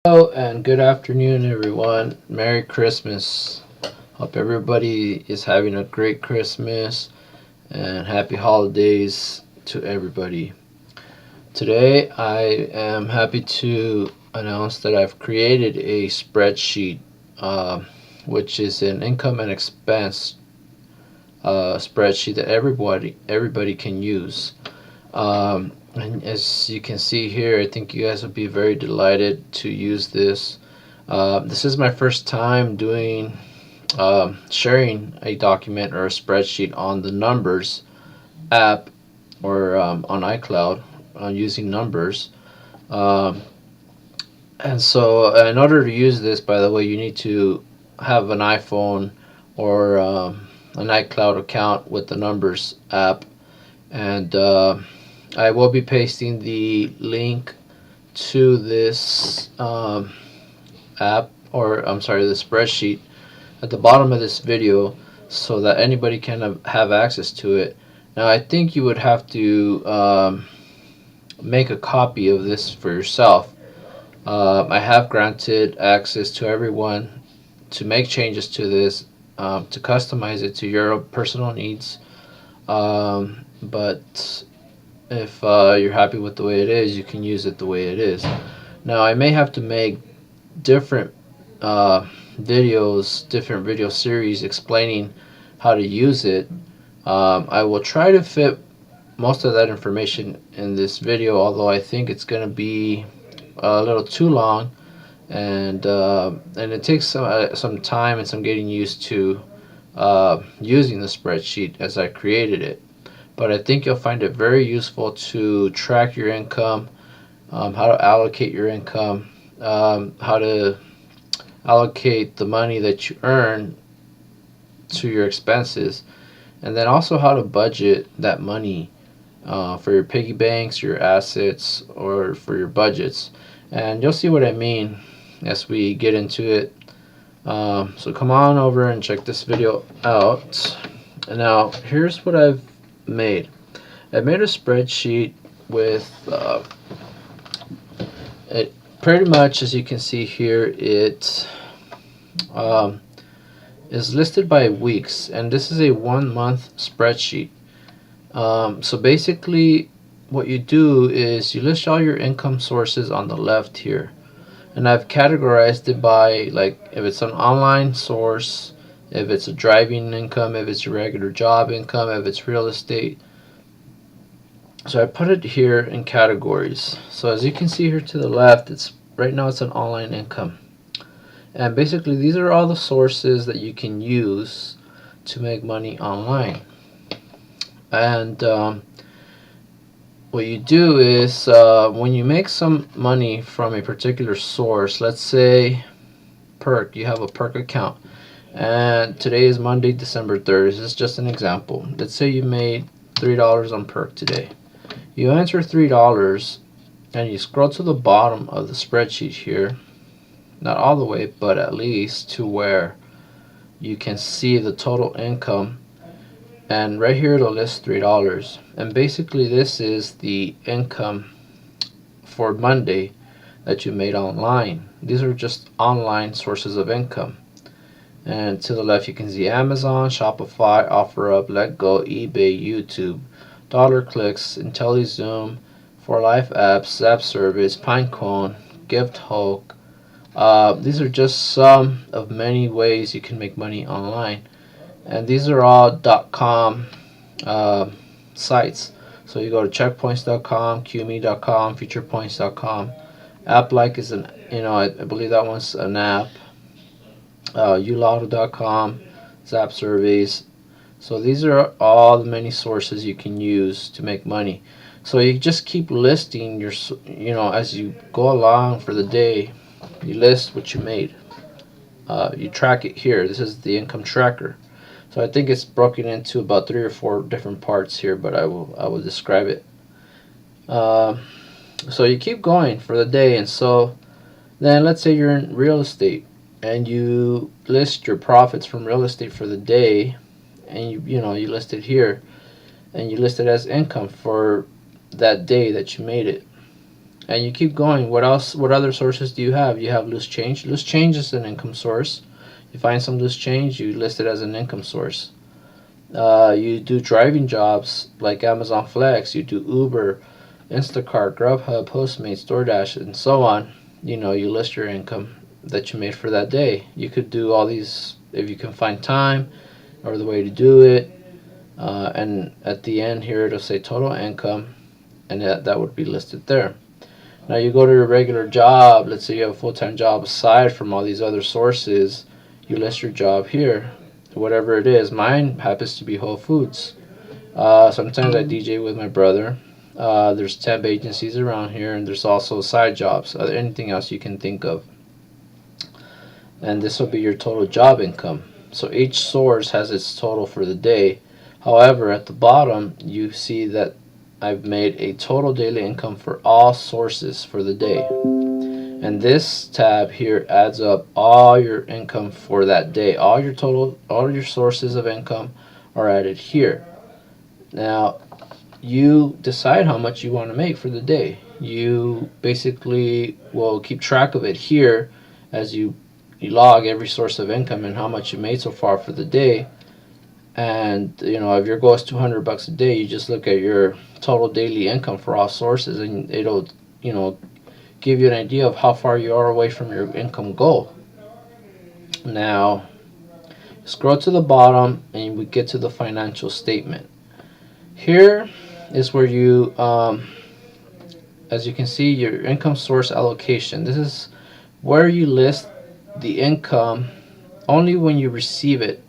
Hello and good afternoon, everyone. Merry Christmas. Hope everybody is having a great Christmas and happy holidays to everybody. Today, I am happy to announce that I've created a spreadsheet, uh, which is an income and expense spreadsheet that everybody can use. And as you can see here, I think you guys will be very delighted to use this. This is my first time doing sharing a document or a spreadsheet on the Numbers app or on iCloud using Numbers. Um, and so, in order to use this, by the way, you need to have an iPhone or an iCloud account with the Numbers app. And I will be pasting the link to this app, or I'm sorry, the spreadsheet at the bottom of this video so that anybody can have access to it. Now, I think you would have to make a copy of this for yourself. I have granted access to everyone to make changes to this, to customize it to your personal needs. But if you're happy with the way it is, you can use it the way it is. Now, I may have to make different different video series explaining how to use it. I will try to fit most of that information in this video, although I think it's going to be a little too long, and it takes some time and some getting used to using the spreadsheet as I created it. But I think you'll find it very useful to track your income, how to allocate your income, how to allocate the money that you earn to your expenses, and then also how to budget that money for your piggy banks, your assets, or for your budgets. And you'll see what I mean as we get into it. So come on over and check this video out. And now here's what I've made. I made a spreadsheet with it pretty much, as you can see here, it is listed by weeks, and this is a 1 month spreadsheet. So basically what you do is you list all your income sources on the left here, and I've categorized it by, like, if it's an online source, if it's a driving income, if it's your regular job income, if it's real estate. So I put it here in categories. So as you can see here to the left, it's right now it's an online income. And basically these are all the sources that you can use to make money online. And what you do is when you make some money from a particular source, let's say perk, you have a perk account, and today is Monday, December 3rd. This is just an example. Let's say you made $3 on perk today. You enter $3 and you scroll to the bottom of the spreadsheet here, not all the way, but at least to where you can see the total income, and right here it'll list $3. And basically this is the income for Monday that you made online. These are just online sources of income. And to the left you can see Amazon, Shopify, OfferUp, LetGo, eBay, YouTube, Dollar Clicks, IntelliZoom, For Life Apps, Zap Service, Pinecone, Gift Hulk. These are just some of many ways you can make money online, and these are all .com sites. So you go to checkpoints.com, qme.com, futurepoints.com. AppLike is an, I believe that one's an app. ulotto.com, Zap Surveys. So these are all the many sources you can use to make money. So you just keep listing your, as you go along for the day, you list what you made. You track it here. This is the income tracker. So I think it's broken into about 3 or 4 different parts here, but I will describe it. So you keep going for the day, and so then let's say you're in real estate and you list your profits from real estate for the day, and you list it here, and you list it as income for that day that you made it. and you keep going. What else? What other sources do you have? You have loose change. Loose change is an income source. You find some loose change, you list it as an income source. You do driving jobs like Amazon Flex. You do Uber, Instacart, Grubhub, Postmates, DoorDash, and so on. You list your income that you made for that day. You could do all these if you can find time or the way to do it. And at the end here, it'll say total income, and that would be listed there. Now you go to your regular job. Let's say you have a full-time job aside from all these other sources. You list your job here, whatever it is. Mine happens to be Whole Foods. Sometimes I DJ with my brother. There's temp agencies around here, and there's also side jobs, anything else you can think of. And this will be your total job income. So each source has its total for the day. However, at the bottom, you see that I've made a total daily income for all sources for the day. And this tab here adds up all your income for that day. All your sources of income are added here. Now, you decide how much you want to make for the day. You basically will keep track of it here as you log every source of income and how much you made so far for the day. And if your goal is $200 a day, you just look at your total daily income for all sources, and it'll give you an idea of how far you are away from your income goal. Now, scroll to the bottom and we get to the financial statement. Here is where you, as you can see, your income source allocation. This is where you list the income only when you receive it.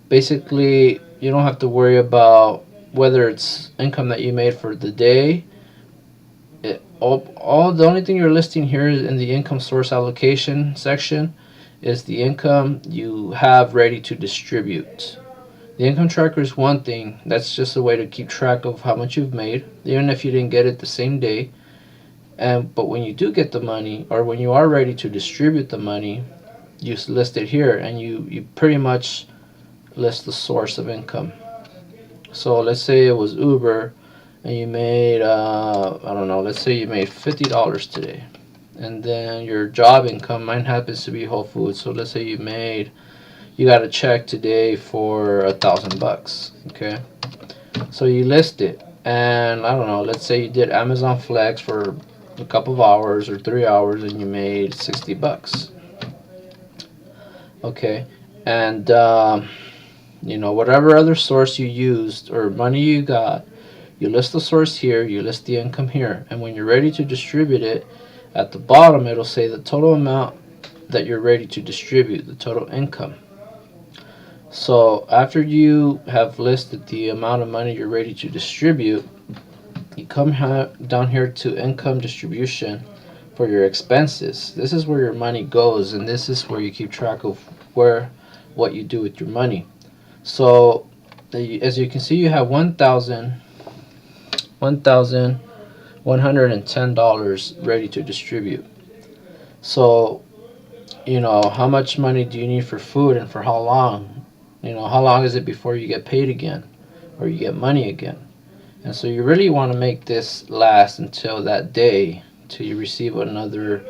Basically, you don't have to worry about whether it's income that you made for the day. The only thing you're listing here in the income source allocation section is the income you have ready to distribute. The income tracker is one thing. That's just a way to keep track of how much you've made, even if you didn't get it the same day. But when you do get the money, or when you are ready to distribute the money, you list it here, and you pretty much list the source of income. So let's say it was Uber, and you made I don't know, let's say you made $50 today, and then your job income, mine happens to be Whole Foods, so let's say you got a check today for $1,000. Okay, so you list it, and I don't know, let's say you did Amazon Flex for a couple of hours or 3 hours, and you made $60. Okay, and whatever other source you used or money you got, you list the source here, you list the income here, and when you're ready to distribute it, at the bottom it'll say the total amount that you're ready to distribute, the total income. So after you have listed the amount of money you're ready to distribute, you come down here to income distribution for your expenses. This is where your money goes, and this is where you keep track of what you do with your money. So as you can see, you have $1,110 ready to distribute. So how much money do you need for food, and for how long? How long is it before you get paid again or you get money again? And so you really want to make this last until that day, till you receive another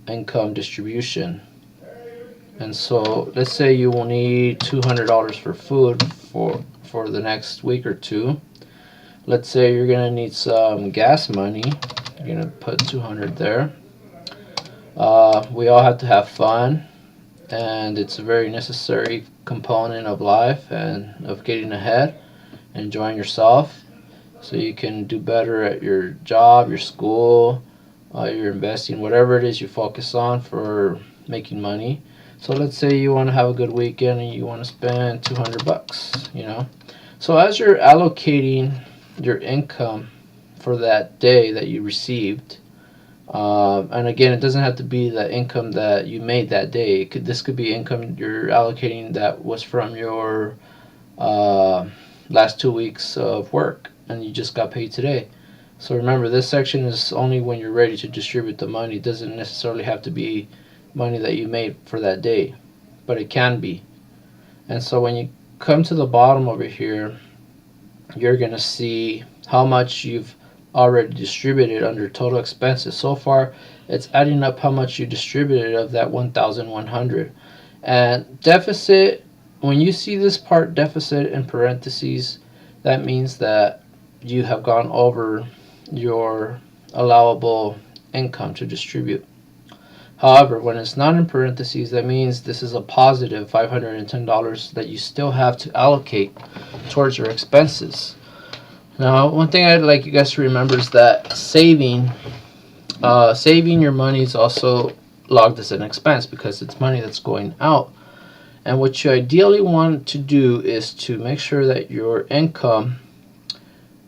income distribution. And so let's say you will need $200 for food for the next week or two. Let's say you're going to need some gas money. You're going to put $200 there. We all have to have fun, and it's a very necessary component of life and of getting ahead, enjoying yourself, so you can do better at your job, your school, your investing, whatever it is you focus on for making money. So let's say you want to have a good weekend and you want to spend $200, So as you're allocating your income for that day that you received, and again, it doesn't have to be the income that you made that day. This could be income you're allocating that was from your last 2 weeks of work, and you just got paid today. So remember, this section is only when you're ready to distribute the money. It doesn't necessarily have to be money that you made for that day, but it can be. And so when you come to the bottom over here, you're going to see how much you've already distributed under total expenses. So far, it's adding up how much you distributed of that 1,100. And deficit, when you see this part deficit in parentheses, that means that you have gone over your allowable income to distribute. However, when it's not in parentheses, that means this is a positive $510 that you still have to allocate towards your expenses. Now, one thing I'd like you guys to remember is that saving your money is also logged as an expense because it's money that's going out. And what you ideally want to do is to make sure that your income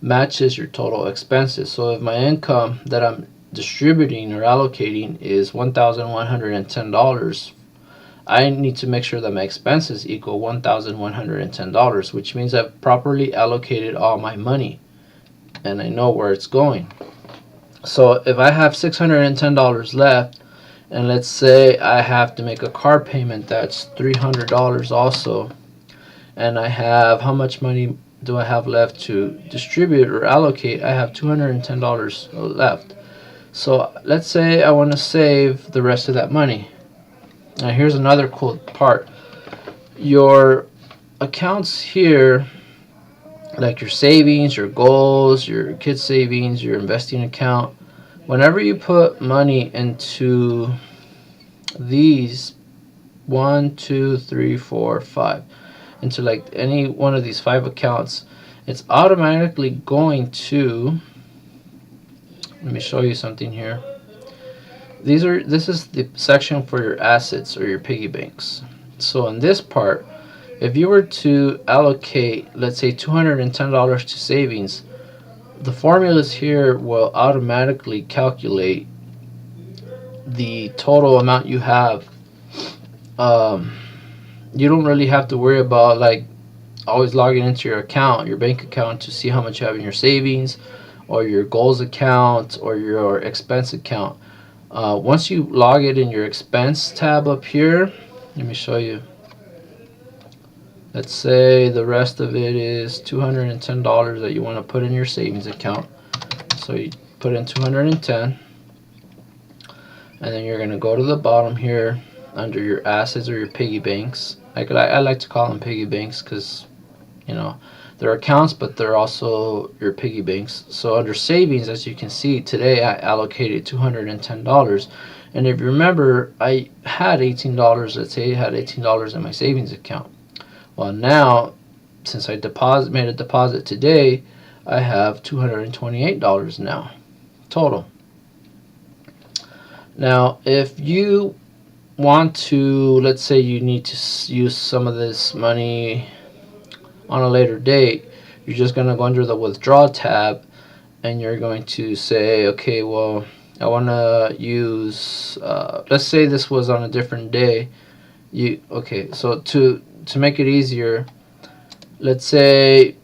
matches your total expenses. So if my income that I'm distributing or allocating is $1,110, I need to make sure that my expenses equal $1,110, which means I've properly allocated all my money and I know where it's going. So if I have $610 left, and let's say I have to make a car payment that's $300 also, and I have, how much money do I have left to distribute or allocate? I have $210 left. So let's say I want to save the rest of that money. Now here's another cool part. Your accounts here, like your savings, your goals, your kids savings, your investing account, whenever you put money into these 1, 2, 3, 4, 5, into like any one of these 5 accounts, it's automatically going to, let me show you something here. This is the section for your assets or your piggy banks. So in this part, if you were to allocate, let's say $210 to savings, the formulas here will automatically calculate the total amount you have. You don't really have to worry about like always logging into your account, your bank account, to see how much you have in your savings or your goals account or your expense account. Once you log it in your expense tab up here, let me show you. Let's say the rest of it is $210 that you want to put in your savings account. So you put in 210, and then you're going to go to the bottom here under your assets or your piggy banks. I like to call them piggy banks because, you know, they're accounts, but they're also your piggy banks. So under savings, as you can see, today I allocated $210. And if you remember, I had $18. Let's say I had $18 in my savings account. Well, now, since I made a deposit today, I have $228 now total. Now, if you want to, let's say you need to use some of this money on a later date, you're just going to go under the withdraw tab and you're going to say, okay, well, I want to use, let's say this was on a different day. So to make it easier, let's say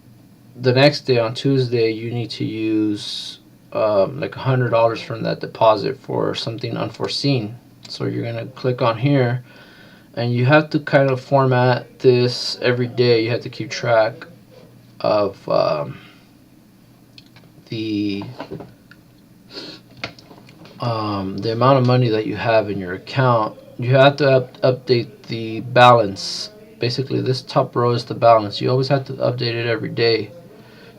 the next day on Tuesday you need to use like $100 from that deposit for something unforeseen. So you're going to click on here, and you have to kind of format this every day. You have to keep track of the amount of money that you have in your account. You have to update the balance. Basically, this top row is the balance. You always have to update it every day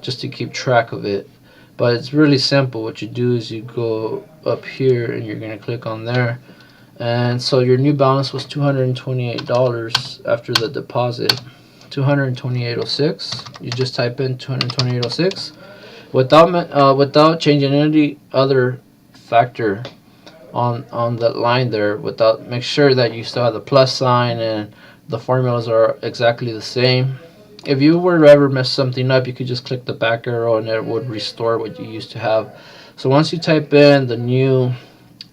just to keep track of it. But it's really simple. What you do is you go up here and you're going to click on there. And so your new balance was $228 after the deposit. $228.06. You just type in $228.06 without changing any other factor on that line there. Make sure that you still have the plus sign and the formulas are exactly the same. If you were to ever mess something up, you could just click the back arrow and it would restore what you used to have. So once you type in the new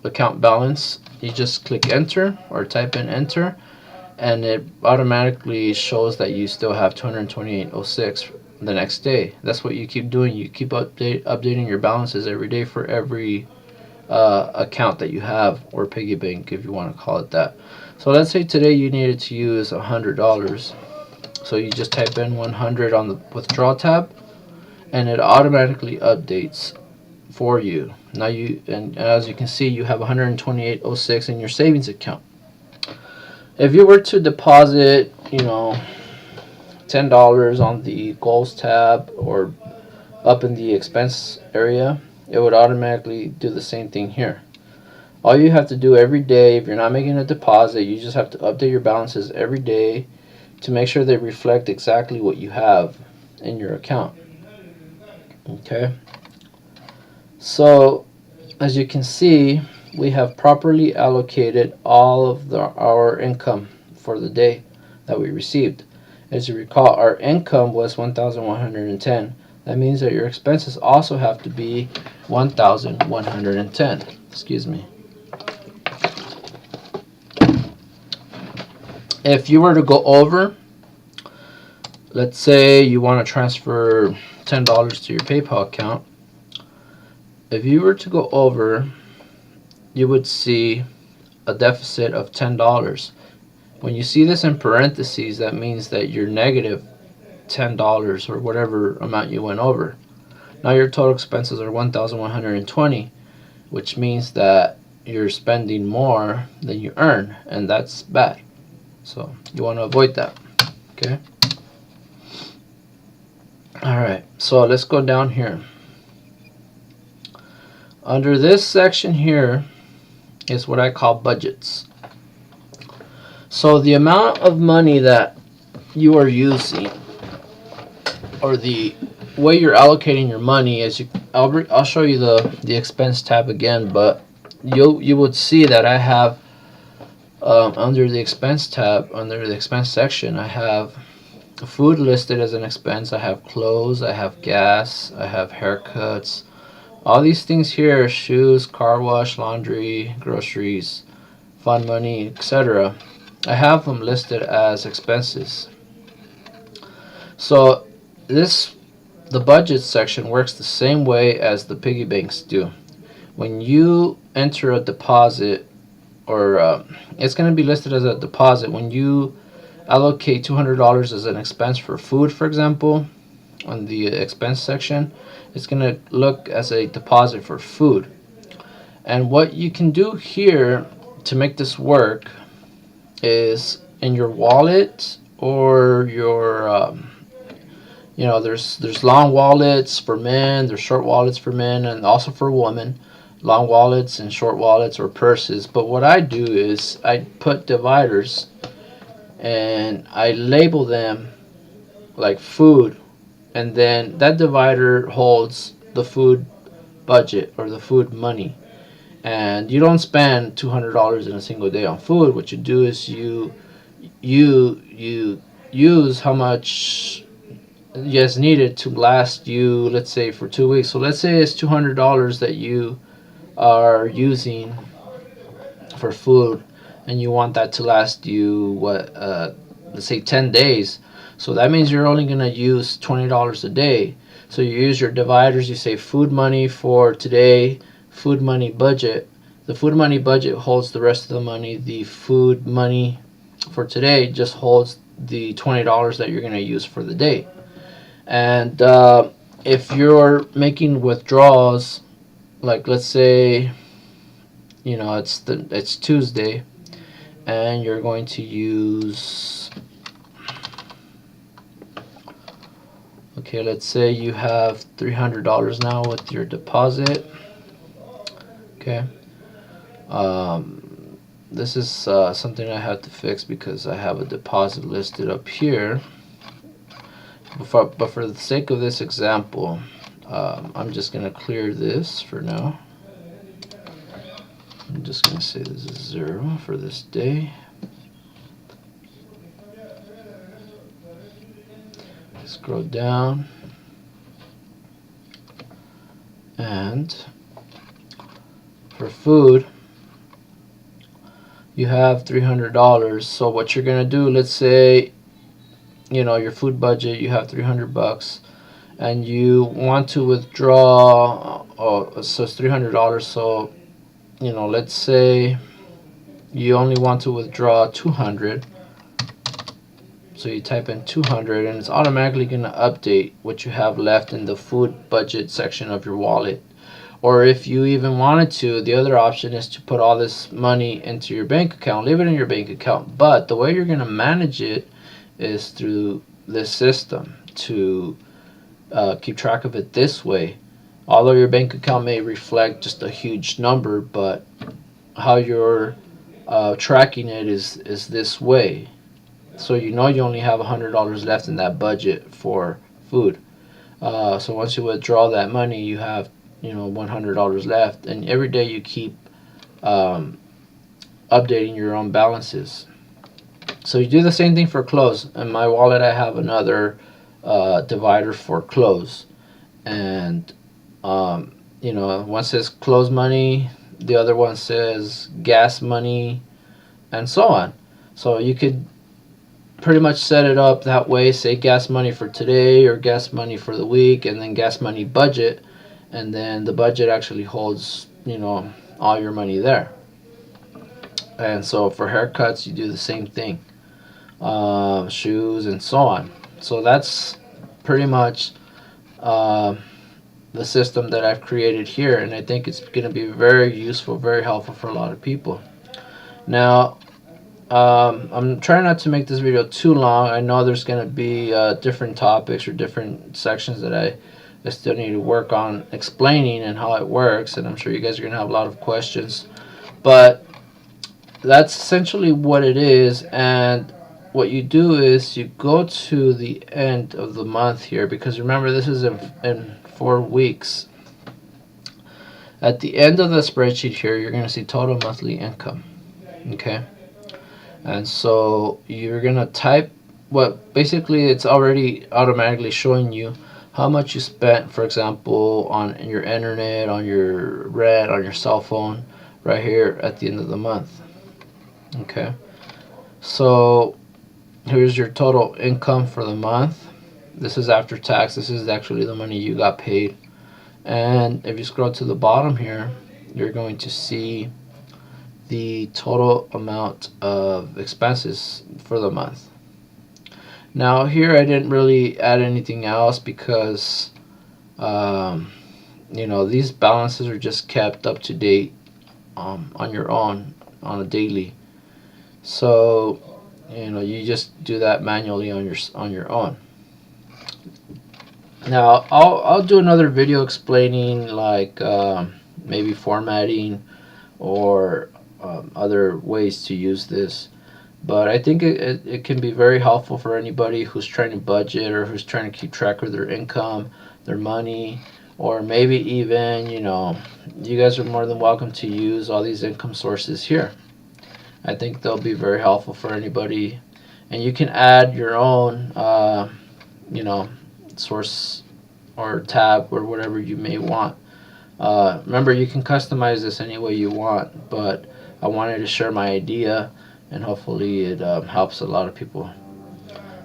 account balance, you just click enter or type in enter, and it automatically shows that you still have $228.06 the next day. That's what you keep doing. You keep updating your balances every day for every account that you have, or piggy bank if you want to call it that. So let's say today you needed to use $100. So you just type in 100 on the withdraw tab, and it automatically updates for you. Now and as you can see, you have 128.06 in your savings account. If you were to deposit, $10 on the goals tab or up in the expense area, it would automatically do the same thing here. All you have to do every day, if you're not making a deposit, you just have to update your balances every day to make sure they reflect exactly what you have in your account. Okay, so as you can see, we have properly allocated all of our income for the day that we received. As you recall, our income was 1,110. That means that your expenses also have to be 1,110. Excuse me. If you were to go over, let's say you want to transfer $10 to your PayPal account. If you were to go over, you would see a deficit of $10. When you see this in parentheses, that means that you're negative $10 or whatever amount you went over. Now your total expenses are 1,120, which means that you're spending more than you earn, and that's bad. So you want to avoid that. Okay. All right. So let's go down here. Under this section here is what I call budgets. So the amount of money that you are using, or the way you're allocating your money, I'll show you the expense tab again, but you would see that I have under the expense tab, under the expense section, I have food listed as an expense. I have clothes, I have gas, I have haircuts. All these things here, shoes, car wash, laundry, groceries, fund money, etc. I have them listed as expenses. So the budget section works the same way as the piggy banks do. When you enter a deposit, or it's going to be listed as a deposit. When you allocate $200 as an expense for food, for example, on the expense section, it's going to look as a deposit for food. And what you can do here to make this work is in your wallet, or your there's long wallets for men, there's short wallets for men, and also for women, long wallets and short wallets or purses. But what I do is I put dividers and I label them like food, and then that divider holds the food budget or the food money. And you don't spend $200 in a single day on food. What you do is you use how much is needed to last you, let's say, for 2 weeks. So let's say it's $200 that you are using for food, and you want that to last you let's say 10 days. So that means you're only going to use $20 a day. So you use your dividers. You say food money for today, food money budget. The food money budget holds the rest of the money. The food money for today just holds the $20 that you're going to use for the day. And if you're making withdrawals, like let's say it's Tuesday, and you're going to use, okay, let's say you have $300 now with your deposit. Okay, this is something I have to fix because I have a deposit listed up here. But for the sake of this example, I'm just going to clear this for now. I'm just going to say this is 0 for this day. Scroll down, and for food you have $300. So what you're going to do, let's say your food budget, you have $300, and you want to withdraw, so it's $300. So let's say you only want to withdraw 200. So you type in 200, and it's automatically going to update what you have left in the food budget section of your wallet. Or if you even wanted to, the other option is to put all this money into your bank account, leave it in your bank account. But the way you're going to manage it is through this system to keep track of it this way. Although your bank account may reflect just a huge number, but how you're tracking it is this way. So you know you only have $100 left in that budget for food. So once you withdraw that money, you have $100 left, and every day you keep updating your own balances. So you do the same thing for clothes. In my wallet, I have another divider for clothes, and one says clothes money, the other one says gas money, and so on. So you could pretty much set it up that way, say gas money for today or gas money for the week, and then gas money budget, and then the budget actually holds all your money there. And so for haircuts, you do the same thing, shoes and so on. So that's pretty much the system that I've created here, and I think it's going to be very useful, very helpful for a lot of people. Now, I'm trying not to make this video too long. I know there's going to be different topics or different sections that I still need to work on explaining and how it works, and I'm sure you guys are going to have a lot of questions. But that's essentially what it is, and what you do is you go to the end of the month here, because remember, this is in 4 weeks. At the end of the spreadsheet here, you're going to see total monthly income. Okay? And so you're going to type what basically it's already automatically showing you how much you spent, for example, on your internet, on your rent, on your cell phone, right here at the end of the month. Okay? So here's your total income for the month. This is after tax. This is actually the money you got paid. And if you scroll to the bottom here, you're going to see the total amount of expenses for the month. Now here I didn't really add anything else because these balances are just kept up to date on your own on a daily. So you just do that manually on your own. Now I'll do another video explaining like maybe formatting or other ways to use this, but I think it can be very helpful for anybody who's trying to budget or who's trying to keep track of their income, their money, or maybe even you guys are more than welcome to use all these income sources here. I think they'll be very helpful for anybody, and you can add your own source or tab or whatever you may want. Remember, you can customize this any way you want, but I wanted to share my idea, and hopefully it helps a lot of people.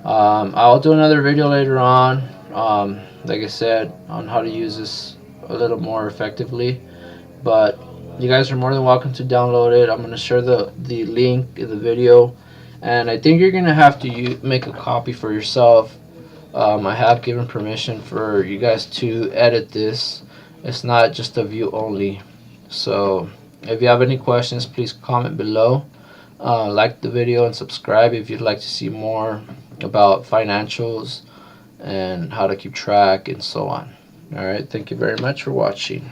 I'll do another video later on, like I said, on how to use this a little more effectively, but you guys are more than welcome to download it. I'm going to share the link in the video, and I think you're going to have to make a copy for yourself. I have given permission for you guys to edit this. It's not just a view only. So if you have any questions, please comment below. Like the video and subscribe if you'd like to see more about financials and how to keep track and so on. Alright, thank you very much for watching.